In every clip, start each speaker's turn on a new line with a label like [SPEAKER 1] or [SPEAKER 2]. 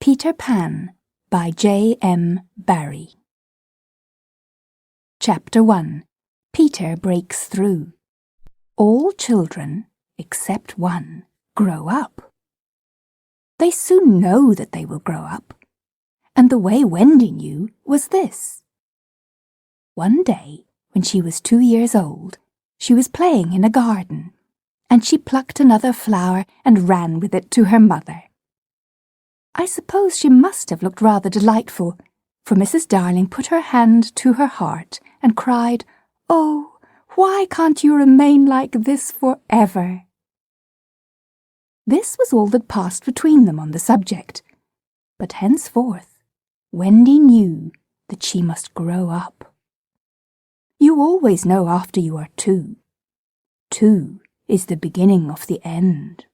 [SPEAKER 1] Peter Pan by J. M. Barrie. Chapter 1. Peter Breaks Through. All children, except one, grow up. They soon know that they will grow up, and the way Wendy knew was this. One day, when she was 2 years old, she was playing in a garden, and she plucked another flower and ran with it to her mother. I suppose she must have looked rather delightful, for Mrs. Darling put her hand to her heart and cried, "Oh, why can't you remain like this forever?" This was all that passed between them on the subject, but henceforth Wendy knew that she must grow up. You always know after you are 2. 2 is the beginning of the end.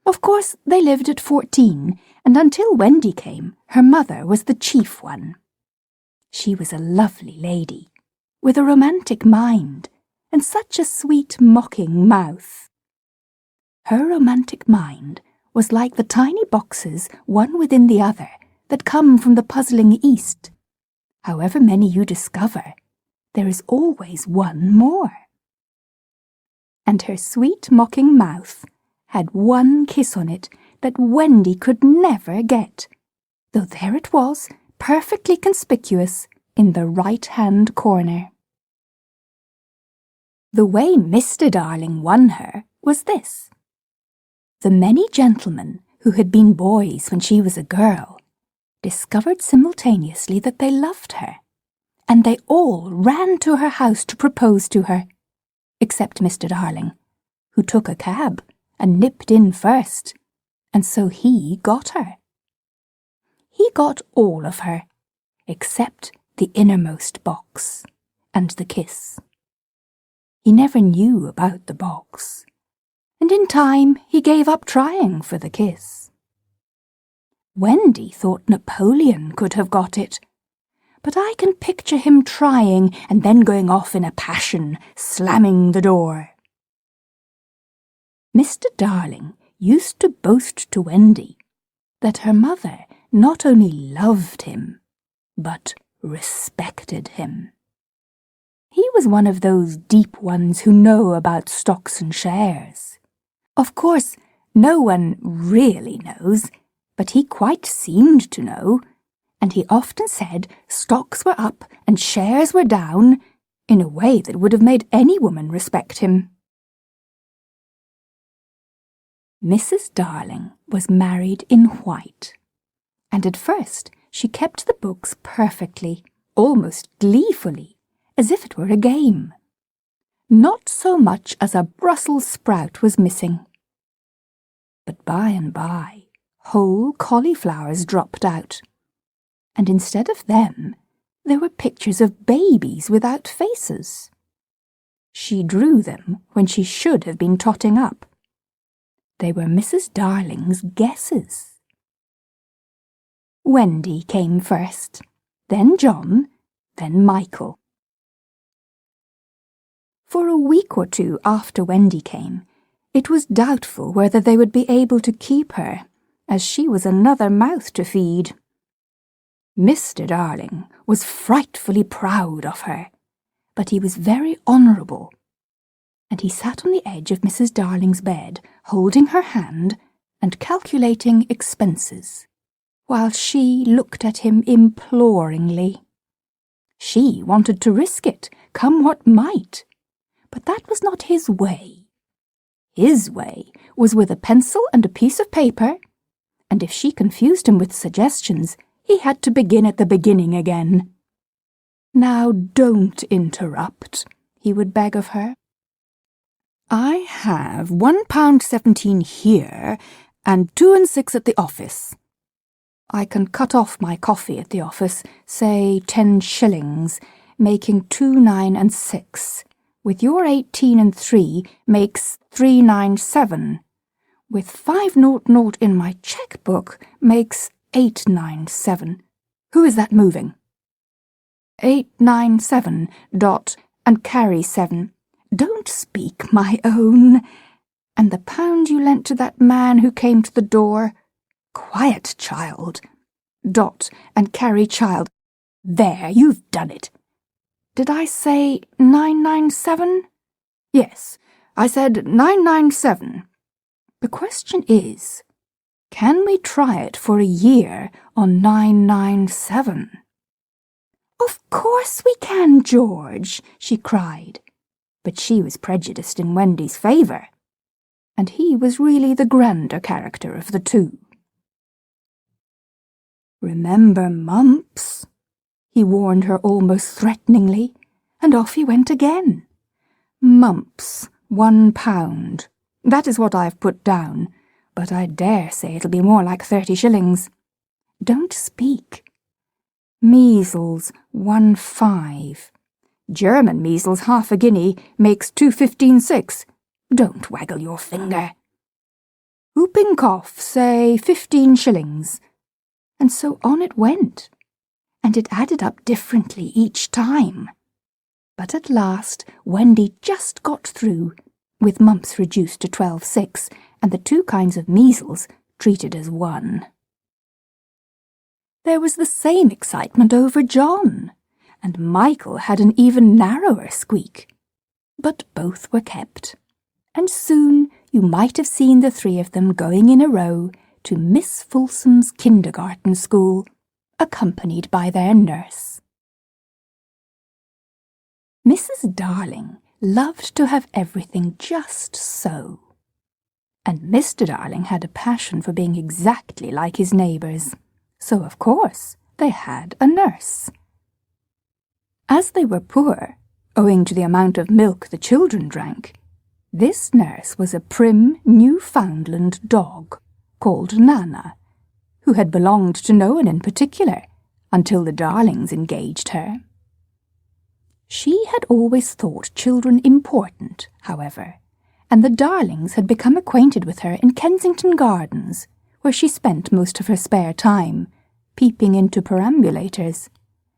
[SPEAKER 1] Of course, they lived at 14, and until Wendy came, her mother was the chief one. She was a lovely lady, with a romantic mind, and such a sweet, mocking mouth. Her romantic mind was like the tiny boxes, one within the other, that come from the puzzling East. However many you discover, there is always one more. And her sweet, mocking mouth had one kiss on it that Wendy could never get, though there it was, perfectly conspicuous, in the right-hand corner. The way Mr. Darling won her was this. The many gentlemen who had been boys when she was a girl discovered simultaneously that they loved her, and they all ran to her house to propose to her, except Mr. Darling, who took a cab and nipped in first, and so he got her. He got all of her, except the innermost box and the kiss. He never knew about the box, and in time he gave up trying for the kiss. Wendy thought Napoleon could have got it, but I can picture him trying and then going off in a passion, slamming the door. Mr. Darling used to boast to Wendy that her mother not only loved him, but respected him. He was one of those deep ones who know about stocks and shares. Of course, no one really knows, but he quite seemed to know, and he often said stocks were up and shares were down in a way that would have made any woman respect him. Mrs. Darling was married in white, and at first she kept the books perfectly, almost gleefully, as if it were a game. Not so much as a Brussels sprout was missing. But by and by, whole cauliflowers dropped out, and instead of them, there were pictures of babies without faces. She drew them when she should have been totting up. They were Mrs. Darling's guesses. Wendy came first, then John, then Michael. For a week or two after Wendy came, it was doubtful whether they would be able to keep her, as she was another mouth to feed. Mr. Darling was frightfully proud of her, but he was very honourable, and he sat on the edge of Mrs. Darling's bed, holding her hand and calculating expenses, while she looked at him imploringly. She wanted to risk it, come what might, but that was not his way. His way was with a pencil and a piece of paper, and if she confused him with suggestions, he had to begin at the beginning again. "Now don't interrupt," he would beg of her. "I have £1.17 here and 2 6 at the office. I can cut off my coffee at the office, say 10 shillings, making 2 9 6. With your 18 3 makes 397. With 500 in my checkbook makes 897. Who is that moving? 897 dot and carry 7. Don't speak, my own. And the pound you lent to that man who came to the door, Quiet, child. Dot and carry child. There, you've done it. Did I say 997? Yes, I said 997. The question is, can we try it for a year on 997? Of course we can, George, she cried. But she was prejudiced in Wendy's favour, and he was really the grander character of the two. Remember mumps, he warned her almost threateningly, and off he went again. Mumps, £1. That is what I've put down, but I dare say it'll be more like 30 shillings. Don't speak. Measles, 1/5. German measles, half a guinea, makes 2.15.6. Don't waggle your finger. Whooping cough, say 15 shillings. And so on it went, and it added up differently each time. But at last Wendy just got through, with mumps reduced to 12.6 and the 2 kinds of measles treated as 1. There was the same excitement over John, and Michael had an even narrower squeak. But both were kept, and soon you might have seen the 3 of them going in a row to Miss Fulsom's kindergarten school, accompanied by their nurse. Mrs. Darling loved to have everything just so, and Mr. Darling had a passion for being exactly like his neighbours, so of course they had a nurse. As they were poor, owing to the amount of milk the children drank, this nurse was a prim Newfoundland dog called Nana, who had belonged to no one in particular until the Darlings engaged her. She had always thought children important, however, and the Darlings had become acquainted with her in Kensington Gardens, where she spent most of her spare time, peeping into perambulators,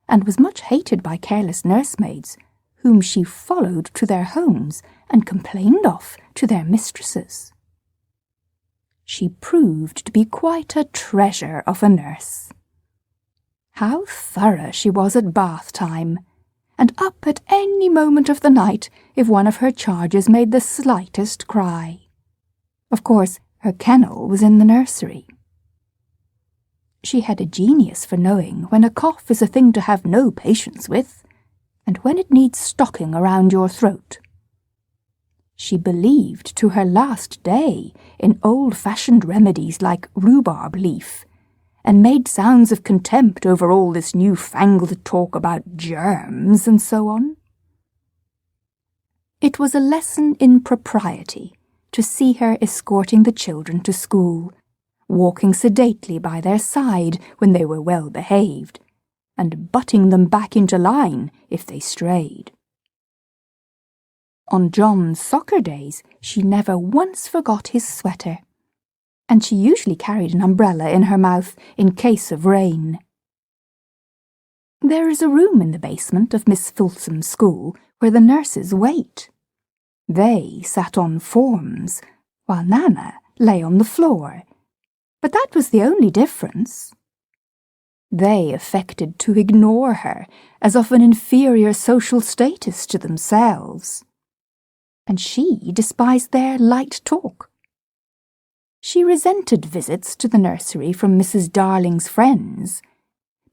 [SPEAKER 1] and was much hated by careless nursemaids, whom she followed to their homes and complained of to their mistresses. She proved to be quite a treasure of a nurse. How thorough she was at bath time, and up at any moment of the night if one of her charges made the slightest cry. Of course, her kennel was in the nursery. She had a genius for knowing when a cough is a thing to have no patience with, and when it needs stocking around your throat. She believed to her last day in old-fashioned remedies like rhubarb leaf, and made sounds of contempt over all this new-fangled talk about germs and so on. It was a lesson in propriety to see her escorting the children to school, walking sedately by their side when they were well behaved, and butting them back into line if they strayed. On John's soccer days, she never once forgot his sweater, and she usually carried an umbrella in her mouth in case of rain. There is a room in the basement of Miss Fulsom's school where the nurses wait. They sat on forms, while Nana lay on the floor, but that was the only difference. They affected to ignore her as of an inferior social status to themselves, and she despised their light talk. She resented visits to the nursery from Mrs. Darling's friends,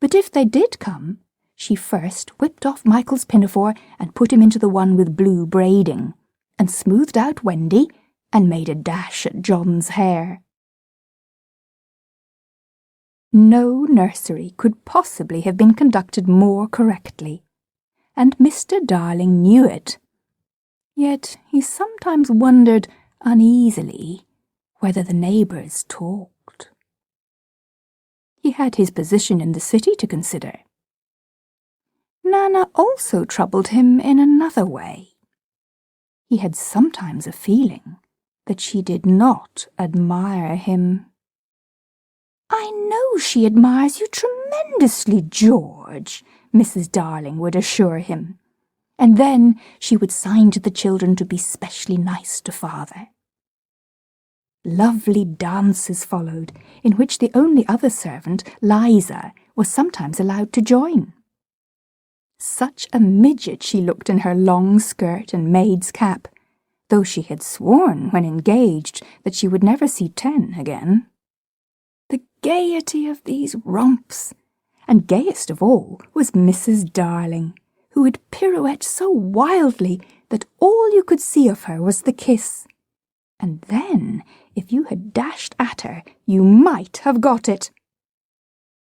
[SPEAKER 1] but if they did come, she first whipped off Michael's pinafore and put him into the one with blue braiding, and smoothed out Wendy and made a dash at John's hair. No nursery could possibly have been conducted more correctly, and Mr. Darling knew it. Yet he sometimes wondered uneasily whether the neighbours talked. He had his position in the city to consider. Nana also troubled him in another way. He had sometimes a feeling that she did not admire him. "I know she admires you tremendously, George," Mrs. Darling would assure him, and then she would sign to the children to be specially nice to father. Lovely dances followed, in which the only other servant, Liza, was sometimes allowed to join. Such a midget she looked in her long skirt and maid's cap, though she had sworn when engaged that she would never see 10 again. The gaiety of these romps! And gayest of all was Mrs. Darling, who would pirouette so wildly that all you could see of her was the kiss. And then, if you had dashed at her, you might have got it.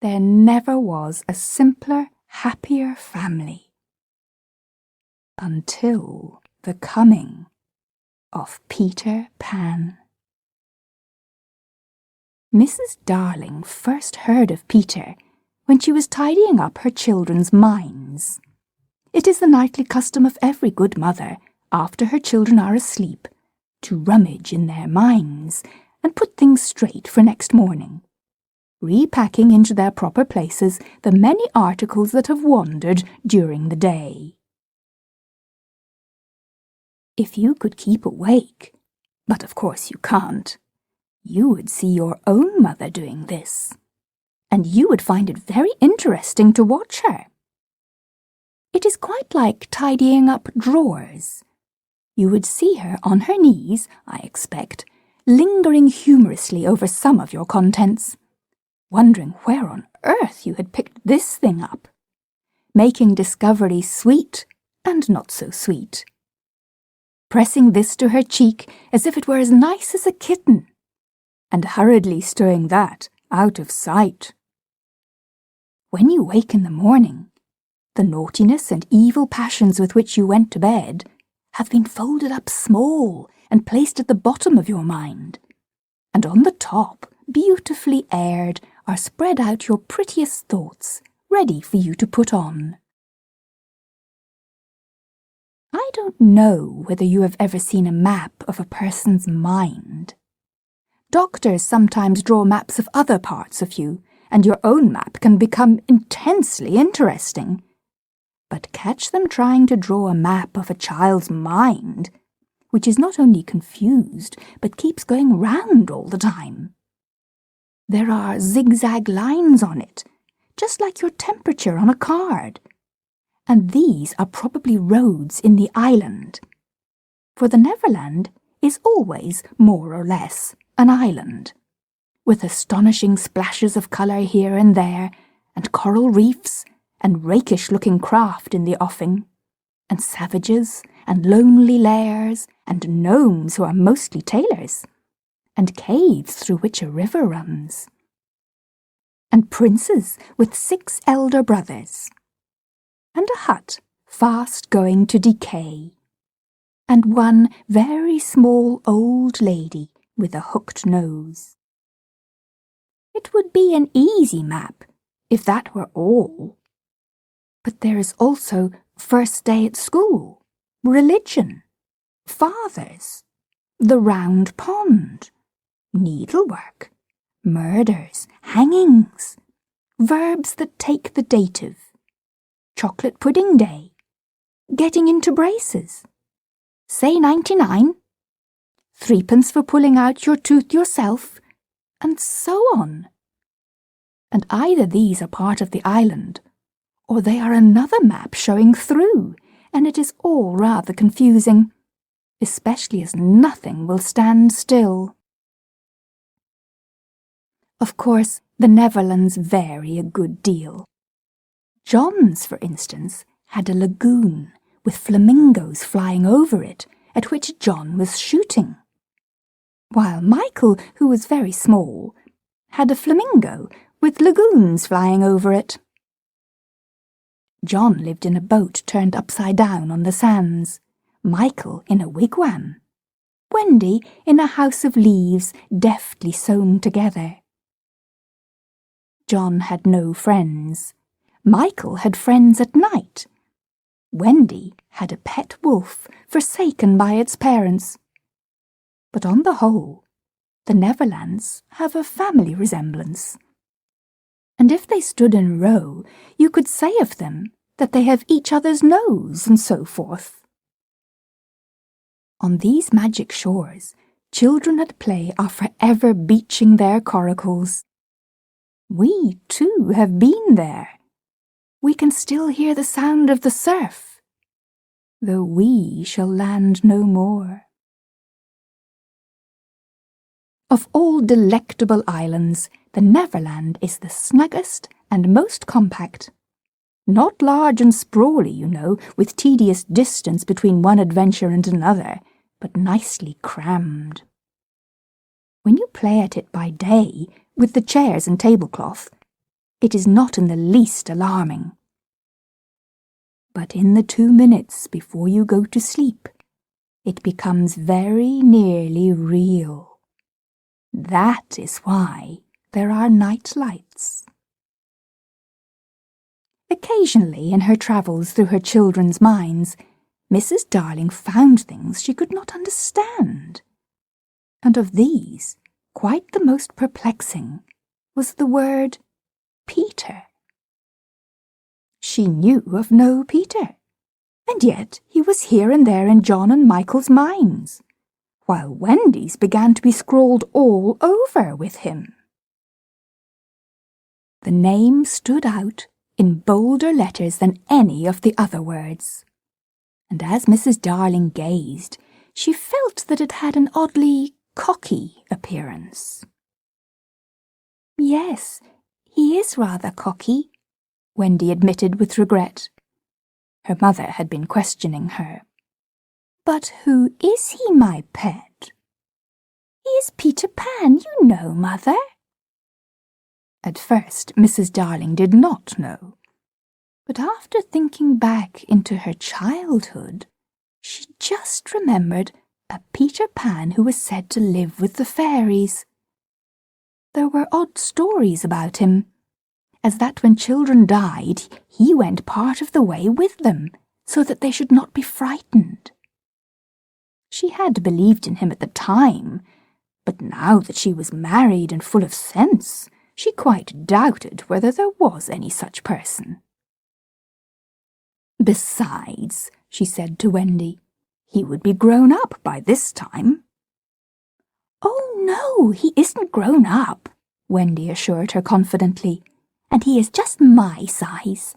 [SPEAKER 1] There never was a simpler, happier family. Until the coming of Peter Pan. Mrs. Darling first heard of Peter when she was tidying up her children's minds. It is the nightly custom of every good mother, after her children are asleep, to rummage in their minds and put things straight for next morning, repacking into their proper places the many articles that have wandered during the day. If you could keep awake, but of course you can't, you would see your own mother doing this, and you would find it very interesting to watch her. It is quite like tidying up drawers. You would see her on her knees, I expect, lingering humorously over some of your contents, wondering where on earth you had picked this thing up, making discovery sweet and not so sweet, pressing this to her cheek as if it were as nice as a kitten, and hurriedly stowing that out of sight. When you wake in the morning, the naughtiness and evil passions with which you went to bed have been folded up small and placed at the bottom of your mind, and on the top, beautifully aired, are spread out your prettiest thoughts, ready for you to put on. I don't know whether you have ever seen a map of a person's mind. Doctors sometimes draw maps of other parts of you, and your own map can become intensely interesting. But catch them trying to draw a map of a child's mind, which is not only confused, but keeps going round all the time. There are zigzag lines on it, just like your temperature on a card. And these are probably roads in the island. For the Neverland is always, more or less, an island, with astonishing splashes of colour here and there, and coral reefs, and rakish-looking craft in the offing, and savages, and lonely lairs, and gnomes who are mostly tailors, and caves through which a river runs, and princes with 6 elder brothers, and a hut fast going to decay, and one very small old lady with a hooked nose. It would be an easy map if that were all. But there is also first day at school, religion, fathers, the round pond, needlework, murders, hangings, verbs that take the dative, chocolate pudding day, getting into braces, say 99, 3p for pulling out your tooth yourself, and so on. And either these are part of the island, or they are another map showing through, and it is all rather confusing, especially as nothing will stand still. Of course, the Neverlands vary a good deal. John's, for instance, had a lagoon with flamingos flying over it, at which John was shooting, while Michael, who was very small, had a flamingo with lagoons flying over it. John lived in a boat turned upside down on the sands, Michael in a wigwam, Wendy in a house of leaves deftly sewn together. John had no friends. Michael had friends at night. Wendy had a pet wolf forsaken by its parents. But on the whole, the Neverlands have a family resemblance. And if they stood in a row, you could say of them that they have each other's nose and so forth. On these magic shores, children at play are forever beaching their coracles. We, too, have been there. We can still hear the sound of the surf, though we shall land no more. Of all delectable islands, the Neverland is the snuggest and most compact. Not large and sprawly, you know, with tedious distance between one adventure and another, but nicely crammed. When you play at it by day, with the chairs and tablecloth, it is not in the least alarming. But in the 2 minutes before you go to sleep, it becomes very nearly real. That is why there are night lights. Occasionally, in her travels through her children's minds, Mrs. Darling found things she could not understand. And of these, quite the most perplexing was the word Peter. She knew of no Peter, and yet he was here and there in John and Michael's minds, while Wendy's began to be scrawled all over with him. The name stood out in bolder letters than any of the other words, and as Mrs. Darling gazed, she felt that it had an oddly cocky appearance. "Yes, he is rather cocky," Wendy admitted with regret. Her mother had been questioning her. "But who is he, my pet?" "He is Peter Pan, you know, Mother." At first, Mrs. Darling did not know, but after thinking back into her childhood, she just remembered a Peter Pan who was said to live with the fairies. There were odd stories about him, as that when children died, he went part of the way with them, so that they should not be frightened. She had believed in him at the time, but now that she was married and full of sense, she quite doubted whether there was any such person. "Besides," she said to Wendy, "he would be grown up by this time." "Oh, no, he isn't grown up," Wendy assured her confidently, "and he is just my size."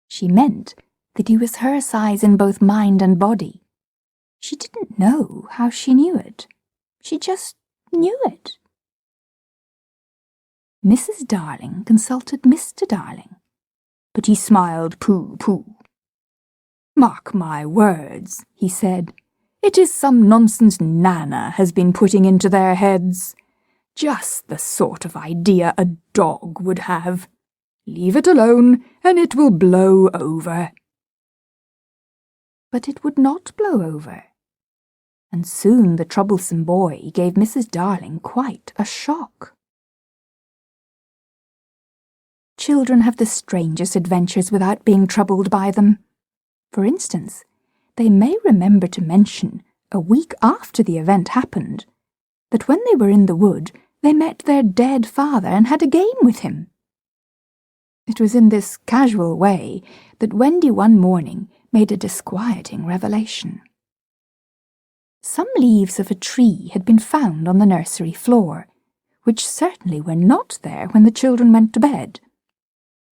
[SPEAKER 1] She meant that he was her size in both mind and body. She didn't know how she knew it. She just knew it. Mrs. Darling consulted Mr. Darling, but he smiled pooh-pooh. "Mark my words," he said, "it is some nonsense Nana has been putting into their heads. Just the sort of idea a dog would have. Leave it alone, and it will blow over." But it would not blow over, and soon the troublesome boy gave Mrs. Darling quite a shock. Children have the strangest adventures without being troubled by them. For instance, they may remember to mention, a week after the event happened, that when they were in the wood, they met their dead father and had a game with him. It was in this casual way that Wendy one morning made a disquieting revelation. Some leaves of a tree had been found on the nursery floor, which certainly were not there when the children went to bed,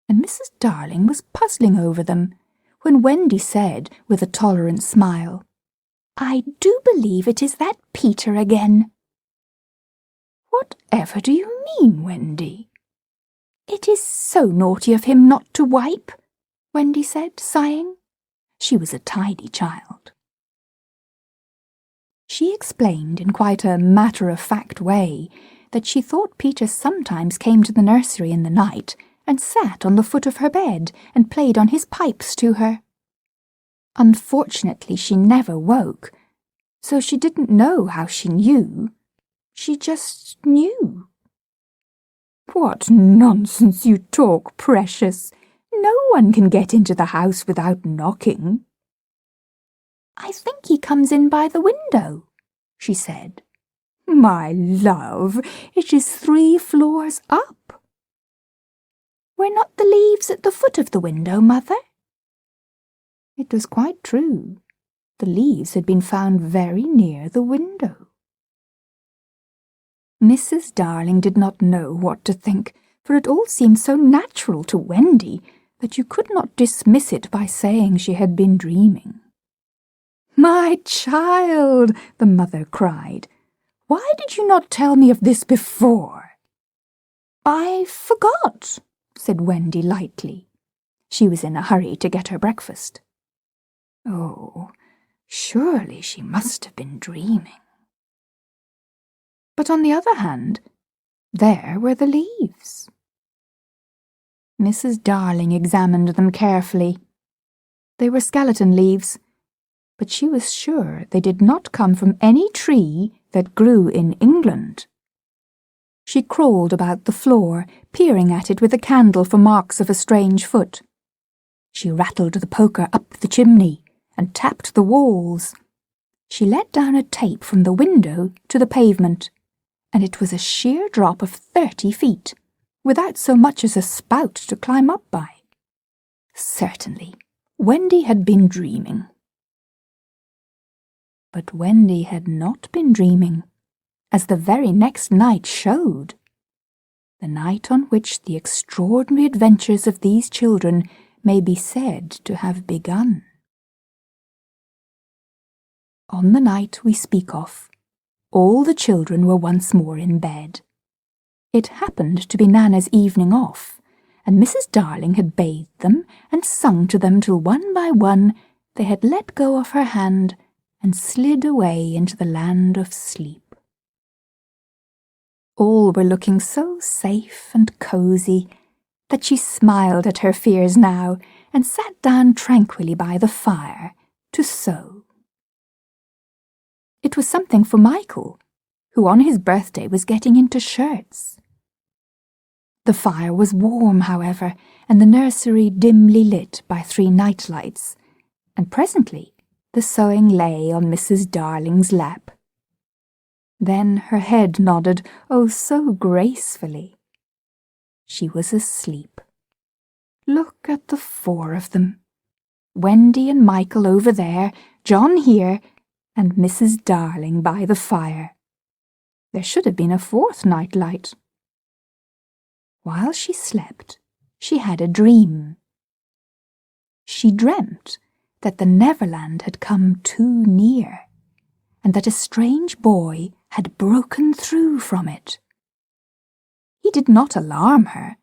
[SPEAKER 1] and Mrs. Darling was puzzling over them when Wendy said, with a tolerant smile, "I do believe it is that Peter again." "Whatever do you mean, Wendy?" "It is so naughty of him not to wipe," Wendy said, sighing. She was a tidy child. She explained in quite a matter-of-fact way that she thought Peter sometimes came to the nursery in the night and sat on the foot of her bed and played on his pipes to her. Unfortunately, she never woke, so she didn't know how she knew. She just knew. "What nonsense you talk, precious! No one can get into the house without knocking." "I think he comes in by the window," she said. "My love, it is 3 floors up." "Were not the leaves at the foot of the window, Mother?" It was quite true. The leaves had been found very near the window. Mrs. Darling did not know what to think, for it all seemed so natural to Wendy that you could not dismiss it by saying she had been dreaming. "My child," the mother cried, "why did you not tell me of this before?" "I forgot," said Wendy lightly. She was in a hurry to get her breakfast. Oh, surely she must have been dreaming. But on the other hand, there were the leaves. Mrs. Darling examined them carefully. They were skeleton leaves, but she was sure they did not come from any tree that grew in England. She crawled about the floor, peering at it with a candle for marks of a strange foot. She rattled the poker up the chimney and tapped the walls. She let down a tape from the window to the pavement, and it was a sheer drop of 30 feet, without so much as a spout to climb up by. Certainly, Wendy had been dreaming. But Wendy had not been dreaming, as the very next night showed. The night on which the extraordinary adventures of these children may be said to have begun. On the night we speak of, all the children were once more in bed. It happened to be Nana's evening off, and Mrs. Darling had bathed them and sung to them till one by one they had let go of her hand and slid away into the land of sleep. All were looking so safe and cosy that she smiled at her fears now and sat down tranquilly by the fire to sew. It was something for Michael, who on his birthday was getting into shirts. The fire was warm, however, and the nursery dimly lit by 3 night lights, and presently the sewing lay on Mrs. Darling's lap. Then her head nodded, oh, so gracefully. She was asleep. Look at the 4 of them. Wendy and Michael over there, John here, and Mrs. Darling by the fire. There should have been a 4th night light. While she slept, she had a dream. She dreamt that the Neverland had come too near, and that a strange boy had broken through from it. He did not alarm her,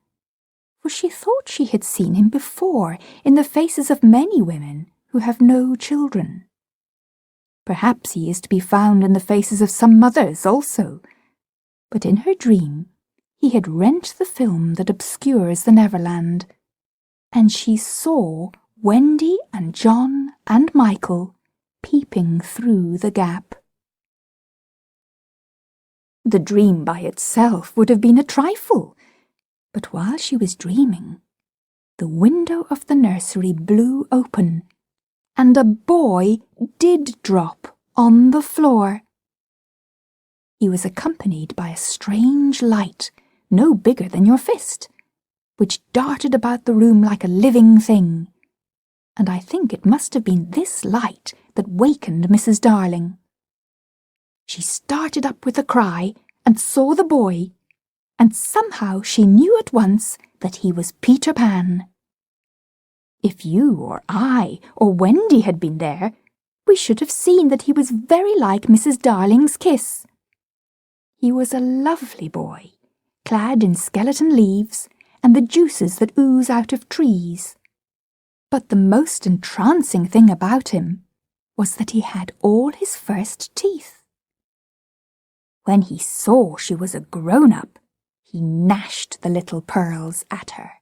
[SPEAKER 1] for she thought she had seen him before in the faces of many women who have no children. Perhaps he is to be found in the faces of some mothers also, but in her dream he had rent the film that obscures the Neverland, and she saw Wendy and John and Michael peeping through the gap. The dream by itself would have been a trifle, but while she was dreaming, the window of the nursery blew open, and a boy did drop on the floor. He was accompanied by a strange light, no bigger than your fist, which darted about the room like a living thing, and I think it must have been this light that wakened Mrs. Darling. She started up with a cry and saw the boy, and somehow she knew at once that he was Peter Pan. If you or I or Wendy had been there, we should have seen that he was very like Mrs. Darling's kiss. He was a lovely boy, clad in skeleton leaves and the juices that ooze out of trees. But the most entrancing thing about him was that he had all his first teeth. When he saw she was a grown-up, he gnashed the little pearls at her.